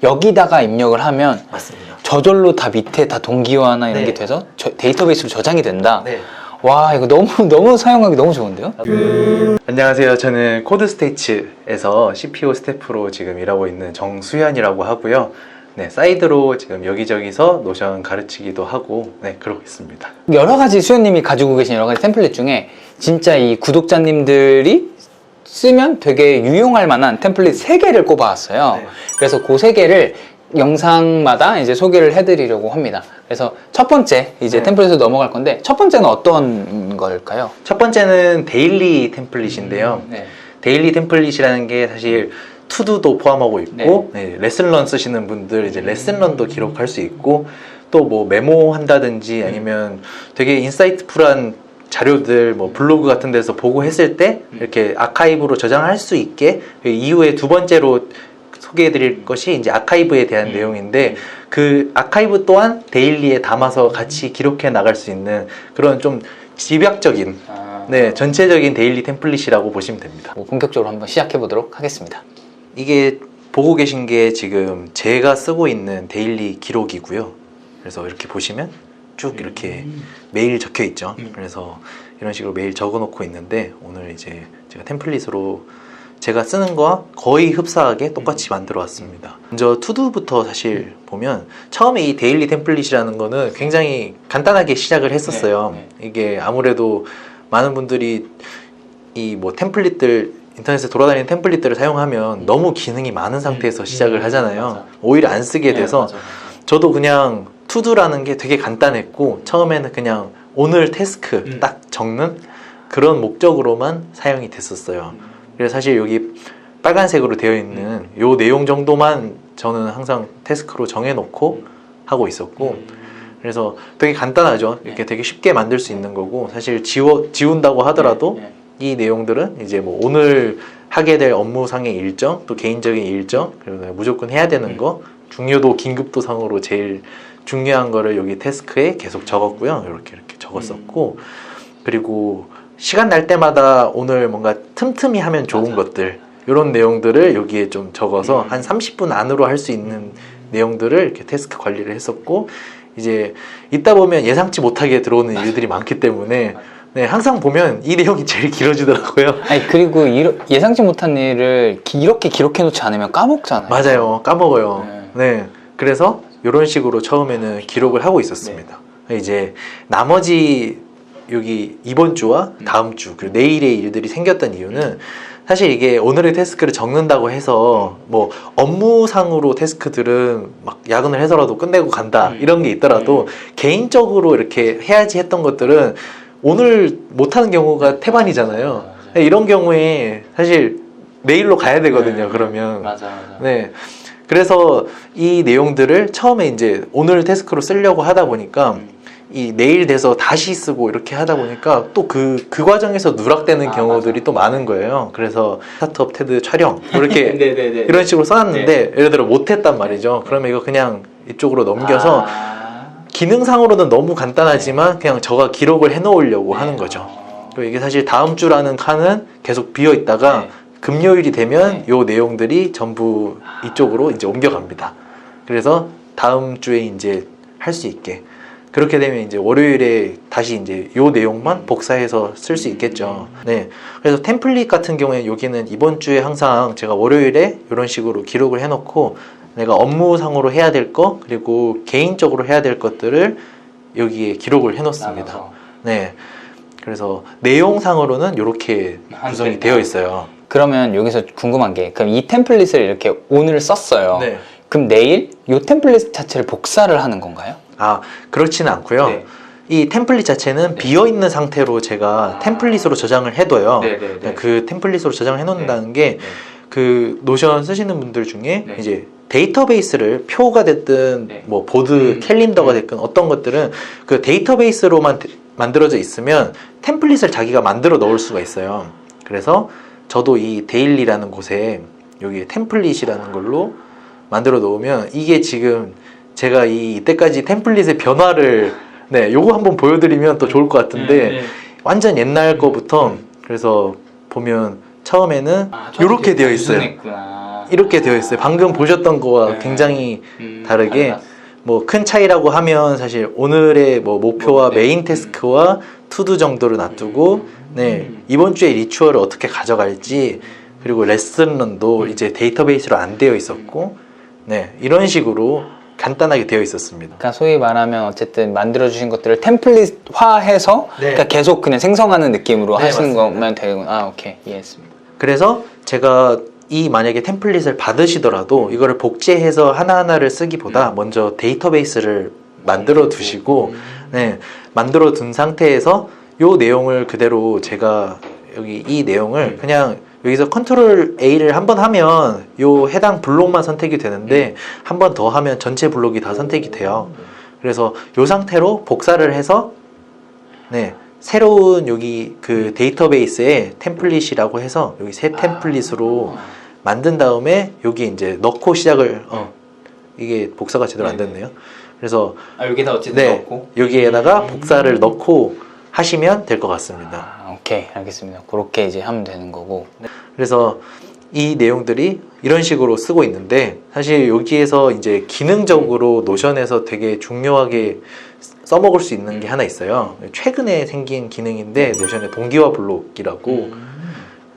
여기다가 입력을 하면 맞습니다. 저절로 다 밑에 다 동기화나 이런 네. 게 돼서 데이터베이스로 저장이 된다. 네. 와, 이거 너무 사용하기 너무 좋은데요? 안녕하세요. 저는 코드스테이츠에서 CPO 스태프로 지금 일하고 있는 정수현이라고 하고요. 네, 사이드로 지금 여기저기서 노션 가르치기도 하고 그러고 있습니다. 여러 가지 수현님이 가지고 계신 여러 가지 템플릿 중에 진짜 이 구독자님들이 쓰면 되게 유용할 만한 템플릿 3개를 꼽아왔어요. 네. 그래서 그 3개를 영상마다 이제 소개를 해드리려고 합니다. 그래서 첫 번째 이제 템플릿으로 넘어갈 건데, 첫 번째는 어떤 걸까요? 첫 번째는 데일리 템플릿인데요. 네. 데일리 템플릿이라는 게 사실 투두도 포함하고 있고, 레슨런 쓰시는 분들 이제 레슨런도 기록할 수 있고, 또 뭐 메모한다든지 아니면 되게 인사이트풀한 자료들 뭐 블로그 같은 데서 보고 했을 때 이렇게 아카이브로 저장할 수 있게, 이후에 두 번째로 소개해드릴 것이 이제 아카이브에 대한 내용인데, 그 아카이브 또한 데일리에 담아서 같이 기록해 나갈 수 있는 그런 좀 집약적인 전체적인 데일리 템플릿이라고 보시면 됩니다. 본격적으로 한번 시작해 보도록 하겠습니다. 이게 보고 계신 게 지금 제가 쓰고 있는 데일리 기록이고요. 그래서 이렇게 보시면 쭉 이렇게 매일 적혀 있죠. 그래서 이런 식으로 매일 적어 놓고 있는데, 오늘 이제 제가 템플릿으로 제가 쓰는 거와 거의 흡사하게 똑같이 만들어 왔습니다. 먼저 투두부터 사실 보면, 처음에 이 데일리 템플릿이라는 거는 굉장히 간단하게 시작을 했었어요. 이게 아무래도 많은 분들이 이 뭐 템플릿들, 인터넷에 돌아다니는 템플릿들을 사용하면 너무 기능이 많은 상태에서 시작을 하잖아요. 오히려 안 쓰게 돼서 저도 그냥 투두라는 게 되게 간단했고, 처음에는 그냥 오늘 태스크 딱 적는 그런 목적으로만 사용이 됐었어요. 그래서 사실 여기 빨간색으로 되어 있는 요 내용 정도만 저는 항상 태스크로 정해놓고 하고 있었고, 그래서 되게 간단하죠. 이렇게 되게 쉽게 만들 수 있는 거고, 사실 지운다고 하더라도 이 내용들은 이제 뭐 오늘 하게 될 업무상의 일정, 또 개인적인 일정, 그리고 무조건 해야 되는 거, 중요도 긴급도 상으로 제일 중요한 거를 여기 태스크에 계속 적었고요. 이렇게 적었었고, 그리고 시간 날 때마다 오늘 뭔가 틈틈이 하면 좋은 것들, 이런 내용들을 여기에 좀 적어서 한 30분 안으로 할 수 있는 내용들을 이렇게 태스크 관리를 했었고, 이제 있다 보면 예상치 못하게 들어오는 일들이 많기 때문에 항상 보면 이 내용이 제일 길어지더라고요. 아니, 그리고 예상치 못한 일을 이렇게 기록해 놓지 않으면 까먹잖아요. 맞아요. 까먹어요. 그래서 이런 식으로 처음에는 기록을 하고 있었습니다. 이제 나머지 여기 이번 주와 다음 주 그리고 내일의 일들이 생겼던 이유는, 사실 이게 오늘의 태스크를 적는다고 해서 뭐 업무상으로 태스크들은 막 야근을 해서라도 끝내고 간다 이런 게 있더라도, 개인적으로 이렇게 해야지 했던 것들은 오늘 못하는 경우가 태반이잖아요. 이런 경우에 사실 내일로 가야 되거든요. 그러면 맞아. 그래서 이 내용들을 처음에 이제 오늘 태스크로 쓰려고 하다 보니까 이 내일 돼서 다시 쓰고 이렇게 하다 보니까 또 그 과정에서 누락되는 경우들이 또 많은 거예요. 그래서 스타트업 테드 촬영 이렇게 이런 식으로 써놨는데 예를 들어 못했단 말이죠. 그러면 이거 그냥 이쪽으로 넘겨서 기능상으로는 너무 간단하지만 그냥 저가 기록을 해놓으려고 하는 거죠. 그리고 이게 사실 다음 주라는 칸은 계속 비어 있다가 금요일이 되면 요 내용들이 전부 이쪽으로 이제 옮겨갑니다. 그래서 다음 주에 이제 할 수 있게, 그렇게 되면 이제 월요일에 다시 이제 요 내용만 복사해서 쓸 수 있겠죠. 그래서 템플릿 같은 경우에 여기는 이번 주에 항상 제가 월요일에 이런 식으로 기록을 해놓고, 내가 업무상으로 해야 될 거 그리고 개인적으로 해야 될 것들을 여기에 기록을 해놓습니다. 그래서 내용상으로는 이렇게 구성이 되어 있어요. 그러면 여기서 궁금한 게, 그럼 이 템플릿을 이렇게 오늘 썼어요. 그럼 내일 이 템플릿 자체를 복사를 하는 건가요? 그렇지는 않고요. 이 템플릿 자체는 비어있는 상태로 제가 템플릿으로 저장을 해둬요. 그 템플릿으로 저장을 해놓는다는 게, 그 노션 쓰시는 분들 중에 이제 데이터베이스를, 표가 됐든 뭐 보드 캘린더가 됐든 어떤 것들은 그 데이터베이스로만 만들어져 있으면 템플릿을 자기가 만들어 넣을 수가 있어요. 그래서 저도 이 데일리라는 곳에 여기 템플릿이라는 걸로 만들어 놓으면, 이게 지금 제가 이때까지 템플릿의 변화를 요거 한번 보여드리면 또 좋을 것 같은데, 완전 옛날 거부터, 그래서 보면 처음에는 이렇게 되어 있어요. 이렇게 되어 있어요. 방금 보셨던 거와 네. 굉장히 다르게 달라. 뭐 큰 차이라고 하면 사실 오늘의 뭐 목표와 네. 메인 태스크와 투두 정도를 놔두고 네, 이번 주에 리추얼을 어떻게 가져갈지, 그리고 레슨런도 이제 데이터베이스로 안 되어 있었고, 네, 이런 식으로 간단하게 되어 있었습니다. 그러니까 소위 말하면 어쨌든 만들어주신 것들을 템플릿화해서 네. 그러니까 계속 그냥 생성하는 느낌으로 네, 하시는 맞습니다. 거면 되겠구나. 아, 오케이. 이해했습니다. 그래서 제가 이 만약에 템플릿을 받으시더라도 이거를 복제해서 하나하나를 쓰기보다 먼저 데이터베이스를 만들어 두시고, 네, 만들어 둔 상태에서 요 내용을 그대로 제가 여기 이 내용을 그냥 여기서 컨트롤 A를 한번 하면 요 해당 블록만 선택이 되는데 한 번 더 하면 전체 블록이 다 선택이 돼요. 그래서 요 상태로 복사를 해서 네, 새로운 여기 그 데이터베이스에 템플릿이라고 해서 여기 새 템플릿으로 만든 다음에 여기 이제 넣고 시작을 이게 복사가 제대로 안 됐네요. 그래서 여기다 어쨌든 네, 넣고 여기에다가 복사를 넣고 하시면 될 것 같습니다. 오케이. 알겠습니다. 그렇게 이제 하면 되는 거고. 그래서 이 내용들이 이런 식으로 쓰고 있는데, 사실 여기에서 이제 기능적으로 노션에서 되게 중요하게 써먹을 수 있는 게 하나 있어요. 최근에 생긴 기능인데 노션의 동기화 블록이라고.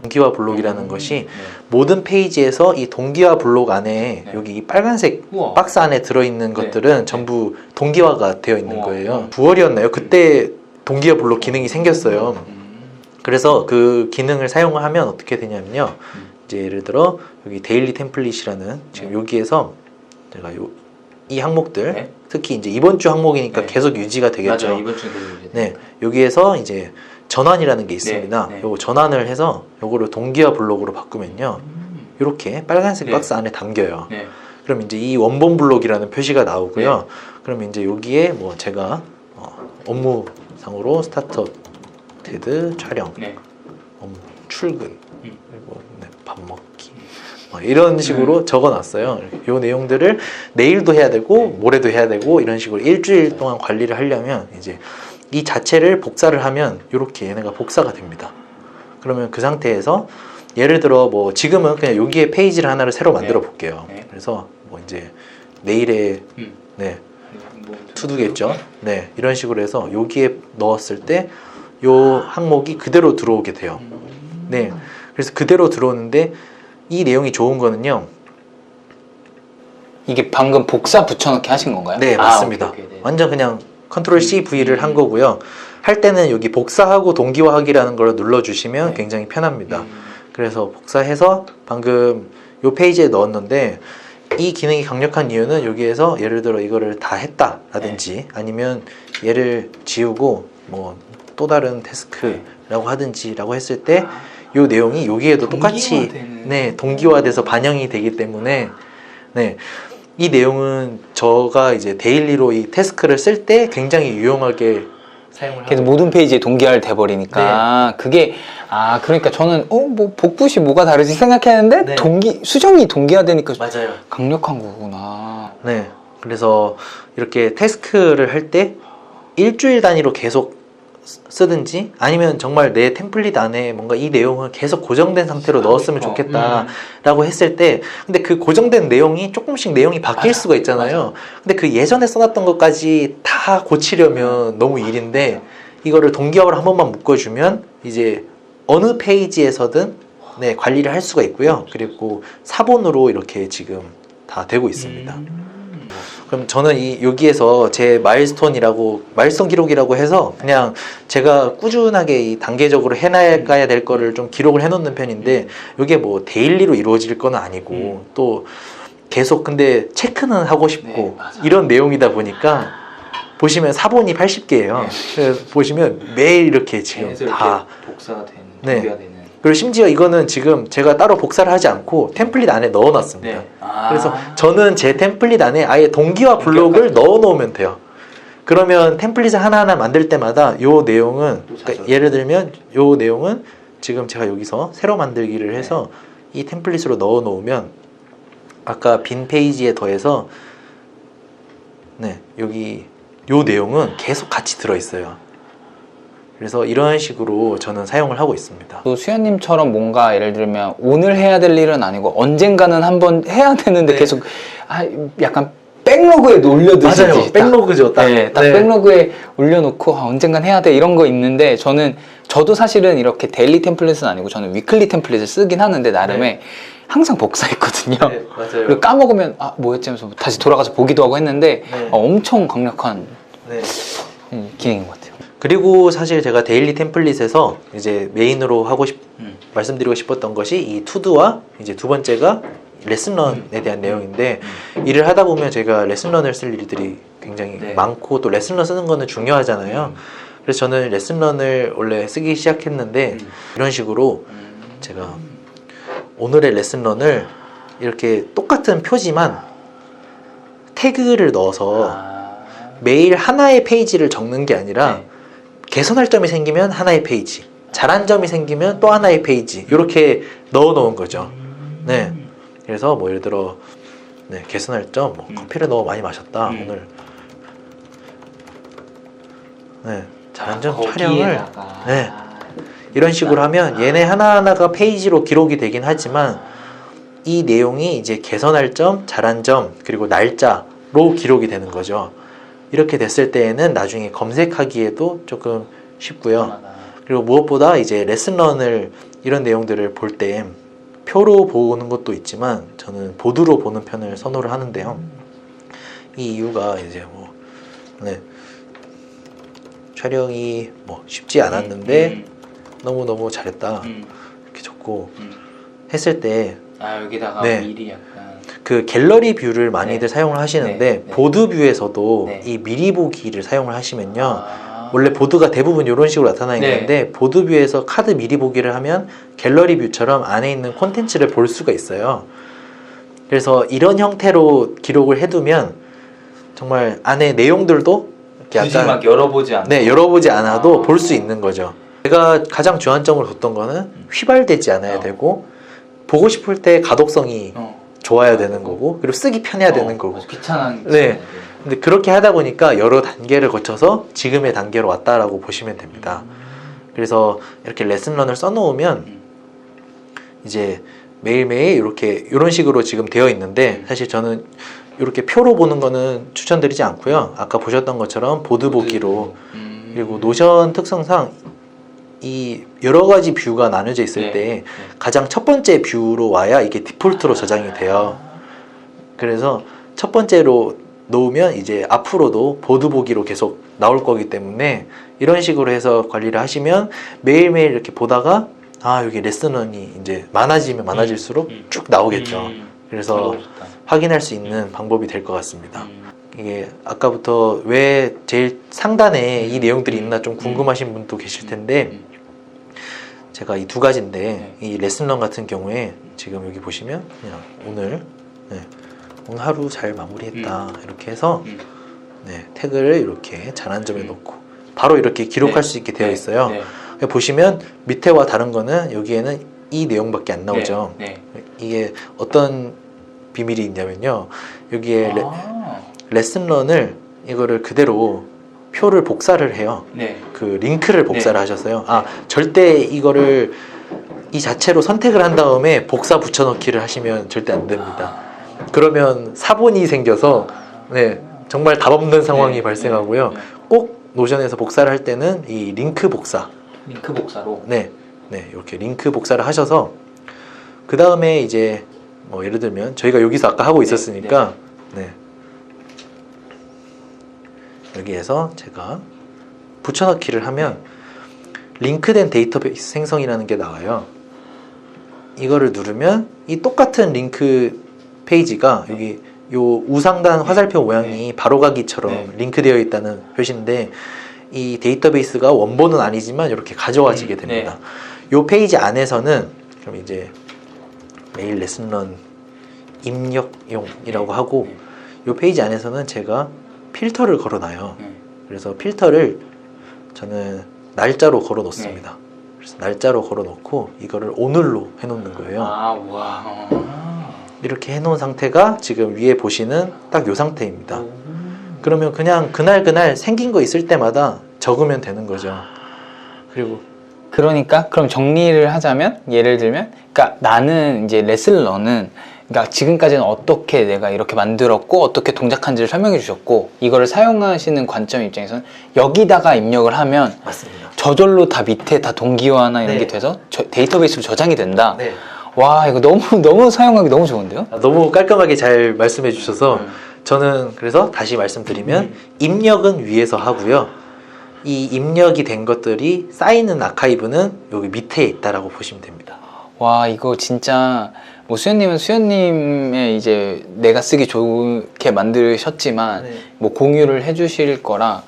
동기화 블록이라는 것이 모든 페이지에서 이 동기화 블록 안에 네. 여기 이 빨간색 우와. 박스 안에 들어있는 네. 것들은 전부 동기화가 되어 있는 우와. 거예요. 9월이었나요? 그때 동기화 블록 기능이 생겼어요. 그래서 그 기능을 사용하면 어떻게 되냐면요. 이제 예를 들어 여기 데일리 템플릿이라는 지금 여기에서 제가 이 항목들 네. 특히 이제 이번 주 항목이니까 네. 계속 유지가 되겠죠. 맞아요. 이번 주에 계속 이제. 네, 여기에서 이제 전환이라는 게 있습니다. 네, 네. 요거 전환을 해서 요거를 동기화 블록으로 바꾸면요, 이렇게 빨간색 네. 박스 안에 담겨요. 네. 그럼 이제 이 원본 블록이라는 표시가 나오고요. 그럼 이제 여기에 뭐 제가 업무상으로 스타트업 테드 촬영, 네. 업무 출근, 그리고 네, 밥 먹기 이런 식으로 적어놨어요. 이 내용들을 내일도 해야 되고 모레도 해야 되고 이런 식으로 일주일 동안 관리를 하려면 이제 이 자체를 복사를 하면 이렇게 얘네가 복사가 됩니다. 그러면 그 상태에서 예를 들어 뭐 지금은 그냥 여기에 페이지를 하나를 새로 만들어 볼게요. 네. 그래서 뭐 이제 내일의 네, 투두겠죠. 네, 이런 식으로 해서 여기에 넣었을 때 요 항목이 그대로 들어오게 돼요. 네, 그래서 그대로 들어오는데 이 내용이 좋은 거는요. 이게 방금 복사 붙여넣기 하신 건가요? 네, 맞습니다. 오케이, 오케이, 네. 완전 그냥 컨트롤 C, V를 한 거고요. 할 때는 여기 복사하고 동기화하기라는 걸 눌러주시면 네. 굉장히 편합니다. 그래서 복사해서 방금 요 페이지에 넣었는데, 이 기능이 강력한 이유는 여기에서 예를 들어 이거를 다 했다라든지 아니면 얘를 지우고 뭐 또 다른 태스크라고 하든지라고 했을 때 요 내용이 여기에도 똑같이 네, 동기화돼서 반영이 되기 때문에 네, 이 내용은 제가 이제 데일리로 이 태스크를 쓸 때 굉장히 유용하게 사용을 그래서 하고 모든 페이지에 동기화를 돼버리니까 그게 그러니까 저는 뭐 복붙이 뭐가 다르지 생각했는데 네. 수정이 동기화되니까 맞아요. 강력한 거구나. 네, 그래서 이렇게 태스크를 할 때 일주일 단위로 계속 쓰든지 아니면 정말 내 템플릿 안에 뭔가 이 내용을 계속 고정된 상태로 넣었으면 좋겠다라고 했을 때, 근데 그 고정된 내용이 조금씩 내용이 바뀔 수가 있잖아요. 근데 그 예전에 써놨던 것까지 다 고치려면 너무 일인데, 이거를 동기화를 한 번만 묶어주면 이제 어느 페이지에서든 네, 관리를 할 수가 있고요. 그리고 사본으로 이렇게 지금 다 되고 있습니다. 그럼 저는 여기에서 제 마일스톤 기록이라고 해서 그냥 제가 꾸준하게 이 단계적으로 해나가야 될 거를 좀 기록을 해놓는 편인데, 이게 뭐 데일리로 이루어질 건 아니고 또 계속 근데 체크는 하고 싶고 이런 내용이다 보니까 보시면 사본이 80개예요. 그래서 보시면 매일 이렇게 지금 다 복사가 되는, 네. 동기화 되는. 그리고 심지어 이거는 지금 제가 따로 복사를 하지 않고 템플릿 안에 넣어놨습니다. 네. 그래서 저는 제 템플릿 안에 아예 동기화 블록을 넣어놓으면 돼요. 그러면 템플릿을 하나하나 만들 때마다 요 내용은, 그러니까 예를 들면 요 내용은 지금 제가 여기서 새로 만들기를 해서 이 템플릿으로 넣어놓으면 아까 빈 페이지에 더해서 네, 여기 요 내용은 계속 같이 들어있어요. 그래서 이런 식으로 저는 사용을 하고 있습니다. 또 수현님처럼 뭔가 예를 들면 오늘 해야 될 일은 아니고 언젠가는 한번 해야 되는데 네. 계속 약간 백로그에 올려두시지. 맞아요. 딱. 백로그죠. 딱. 네, 딱 네. 백로그에 올려놓고 언젠간 해야 돼 이런 거 있는데 저도 사실은 이렇게 데일리 템플릿은 아니고 저는 위클리 템플릿을 쓰긴 하는데 나름의 항상 복사했거든요. 네, 맞아요. 그리고 까먹으면 뭐였지 하면서 다시 돌아가서 보기도 하고 했는데 네. 엄청 강력한 네. 기능인 것 같아요. 그리고 사실 제가 데일리 템플릿에서 이제 메인으로 음. 말씀드리고 싶었던 것이 이 투두와 이제 두 번째가 레슨런에 대한 내용인데 일을 하다 보면 제가 레슨런을 쓸 일들이 굉장히 네. 많고 또 레슨런 쓰는 거는 중요하잖아요. 그래서 저는 레슨런을 원래 쓰기 시작했는데 이런 식으로 제가 오늘의 레슨런을 이렇게 똑같은 표지만 태그를 넣어서 매일 하나의 페이지를 적는 게 아니라 네. 개선할 점이 생기면 하나의 페이지, 잘한 점이 생기면 또 하나의 페이지 이렇게 넣어 놓은 거죠. 네. 그래서 뭐 예를 들어 개선할 점, 커피를 너무 많이 마셨다 오늘. 네. 잘한 점 촬영을 네. 이런 식으로 하면 얘네 하나하나가 페이지로 기록이 되긴 하지만 이 내용이 이제 개선할 점, 잘한 점, 그리고 날짜로 기록이 되는 거죠. 이렇게 됐을 때에는 나중에 검색하기에도 조금 쉽고요. 그리고 무엇보다 이제 레슨런을 이런 내용들을 볼 때 표로 보는 것도 있지만 저는 보드로 보는 편을 선호를 하는데요. 이 이유가 이제 촬영이 쉽지 않았는데 너무너무 잘했다 이렇게 적고 했을 때 여기다가 네. 미리 약간 그 갤러리 뷰를 많이들 네. 사용을 하시는데 네. 네. 보드 뷰에서도 네. 이 미리 보기를 사용을 하시면요 원래 보드가 대부분 이런 식으로 나타나 있는데 네. 보드 뷰에서 카드 미리 보기를 하면 갤러리 뷰처럼 안에 있는 콘텐츠를 볼 수가 있어요. 그래서 이런 형태로 기록을 해두면 정말 안에 내용들도 이렇게 굳이 막 열어보지 않고 열어보지 않아도 볼 수 있는 거죠. 제가 가장 주안점으로 뒀던 거는 휘발되지 않아야 되고 보고 싶을 때 가독성이 좋아야 되는 거고 그리고 쓰기 편해야 되는 거고 귀찮은 네. 근데 그렇게 하다 보니까 여러 단계를 거쳐서 지금의 단계로 왔다라고 보시면 됩니다. 그래서 이렇게 레슨런을 써놓으면 이제 매일매일 이런 식으로 지금 되어 있는데 사실 저는 이렇게 표로 보는 거는 추천드리지 않고요. 아까 보셨던 것처럼 보드 보기로 그리고 노션 특성상 이 여러 가지 뷰가 나눠져 있을 때 가장 첫 번째 뷰로 와야 이게 디폴트로 저장이 돼요. 그래서 첫 번째로 놓으면 이제 앞으로도 보드 보기로 계속 나올 거기 때문에 이런 식으로 해서 관리를 하시면 매일매일 이렇게 보다가 여기 레슨런이 이제 많아지면 많아질수록 쭉 나오겠죠. 그래서 확인할 수 있는 방법이 될 것 같습니다. 이게 아까부터 왜 제일 상단에 이 내용들이 있나 좀 궁금하신 분도 계실 텐데 제가 이 두 가지인데 이 레슨런 같은 경우에 지금 여기 보시면 그냥 오늘 하루 잘 마무리했다 이렇게 해서 태그를 이렇게 잘한 점에 놓고 바로 이렇게 기록할 수 있게 되어 있어요. 보시면 밑에와 다른 거는 여기에는 이 내용밖에 안 나오죠. 이게 어떤 비밀이 있냐면요 여기에 레슨런을 이거를 그대로 표를 복사를 해요. 그 링크를 복사를 하셨어요. 절대 이거를 이 자체로 선택을 한 다음에 복사 붙여넣기를 하시면 절대 안 됩니다. 그러면 사본이 생겨서 정말 답 없는 상황이 발생하고요. 꼭 노션에서 복사를 할 때는 이 링크 복사로 이렇게 링크 복사를 하셔서 그 다음에 이제 예를 들면 저희가 여기서 아까 하고 있었으니까 여기에서 제가 붙여넣기를 하면 링크된 데이터베이스 생성이라는 게 나와요. 이거를 누르면 이 똑같은 링크 페이지가 여기 요 우상단 화살표 모양이 바로가기처럼 링크되어 있다는 표시인데 이 데이터베이스가 원본은 아니지만 이렇게 가져와지게 됩니다. 요 페이지 안에서는 그럼 이제 메일 레슨런 입력용이라고 하고 요 페이지 안에서는 제가 필터를 걸어놔요. 그래서 필터를 저는 날짜로 걸어 놓습니다. 그래서 날짜로 걸어 놓고 이거를 오늘로 해놓는 거예요. 이렇게 해놓은 상태가 지금 위에 보시는 딱 요 상태입니다. 그러면 그냥 그날 생긴 거 있을 때마다 적으면 되는 거죠. 그리고 그러니까 그럼 정리를 하자면 예를 들면 그러니까 나는 이제 레슬러는 그러니까 지금까지는 어떻게 내가 이렇게 만들었고 어떻게 동작하는지를 설명해 주셨고 이거를 사용하시는 관점 입장에서는 여기다가 입력을 하면 맞습니다. 저절로 다 밑에 다 동기화나 이런 네. 게 돼서 데이터베이스로 저장이 된다. 네. 와 이거 너무 사용하기 너무 좋은데요? 너무 깔끔하게 잘 말씀해 주셔서 저는 그래서 다시 말씀드리면 입력은 위에서 하고요. 이 입력이 된 것들이 쌓이는 아카이브는 여기 밑에 있다라고 보시면 됩니다. 와 이거 진짜 뭐 수현님은 수현님의 이제 내가 쓰기 좋게 만드셨지만 네. 뭐 공유를 해주실 거라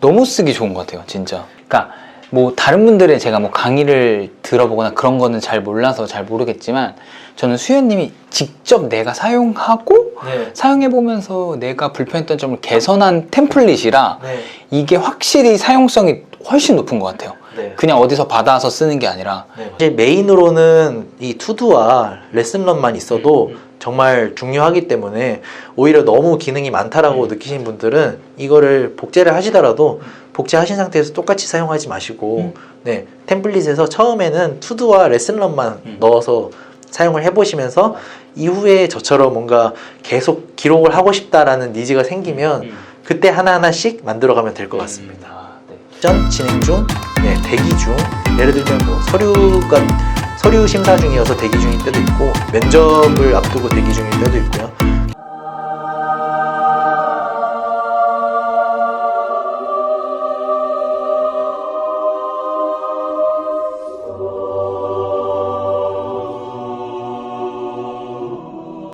너무 쓰기 좋은 것 같아요 진짜. 그러니까 뭐 다른 분들의 제가 뭐 강의를 들어보거나 그런 거는 잘 몰라서 잘 모르겠지만 저는 수현님이 직접 내가 사용하고 네. 사용해보면서 내가 불편했던 점을 개선한 템플릿이라 네. 이게 확실히 사용성이 훨씬 높은 것 같아요. 네. 그냥 어디서 받아서 쓰는 게 아니라. 사실 메인으로는 이 투두와 레슨런만 있어도 정말 중요하기 때문에 오히려 너무 기능이 많다라고 느끼신 분들은 이거를 복제를 하시더라도 복제하신 상태에서 똑같이 사용하지 마시고 네, 템플릿에서 처음에는 투두와 레슨런만 넣어서 사용을 해보시면서 이후에 저처럼 뭔가 계속 기록을 하고 싶다라는 니즈가 생기면 그때 하나하나씩 만들어가면 될 것 같습니다. 전 진행 중, 네, 대기 중. 예를 들면 뭐 서류 심사 중이어서 대기 중일 때도 있고 면접을 앞두고 대기 중일 때도 있고요.